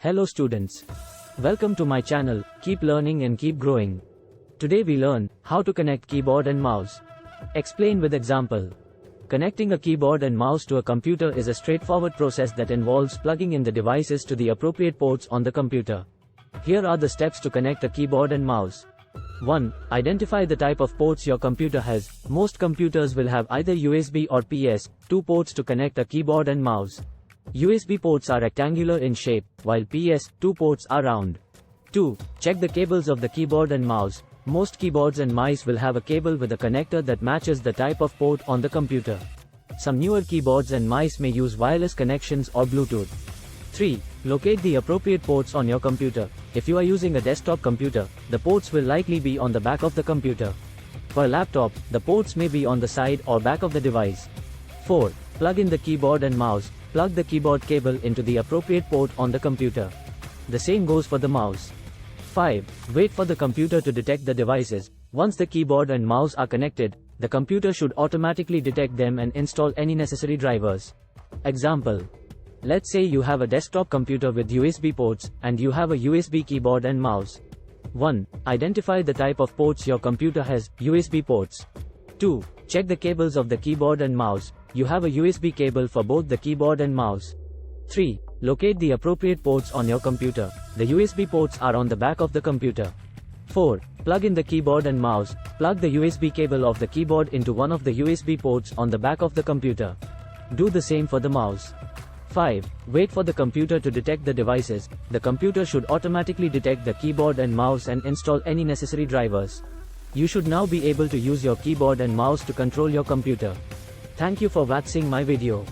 Hello students. Welcome to my channel, keep learning and keep growing. Today we learn how to connect keyboard and mouse. Explain with example. Connecting a keyboard and mouse to a computer is a straightforward process that involves plugging in the devices to the appropriate ports on the computer. Here are the steps to connect a keyboard and mouse. 1. Identify the type of ports your computer has. Most computers will have either USB or PS, 2 ports to connect a keyboard and mouse. USB ports are rectangular in shape, while PS, 2 ports are round. 2. Check the cables of the keyboard and mouse. Most keyboards and mice will have a cable with a connector that matches the type of port on the computer. Some newer keyboards and mice may use wireless connections or Bluetooth. 3. Locate the appropriate ports on your computer. If you are using a desktop computer, the ports will likely be on the back of the computer. For a laptop, the ports may be on the side or back of the device. 4. Plug in the keyboard and mouse. Plug the keyboard cable into the appropriate port on the computer. The same goes for the mouse. 5. Wait for the computer to detect the devices. Once the keyboard and mouse are connected, the computer should automatically detect them and install any necessary drivers. Example. Let's say you have a desktop computer with USB ports, and you have a USB keyboard and mouse. 1. Identify the type of ports your computer has, USB ports. 2. Check the cables of the keyboard and mouse. You have a USB cable for both the keyboard and mouse. 3. Locate the appropriate ports on your computer. The USB ports are on the back of the computer. 4. Plug in the keyboard and mouse. Plug the USB cable of the keyboard into one of the USB ports on the back of the computer. Do the same for the mouse. 5. Wait for the computer to detect the devices. The computer should automatically detect the keyboard and mouse and install any necessary drivers. You should now be able to use your keyboard and mouse to control your computer. Thank you for watching my video.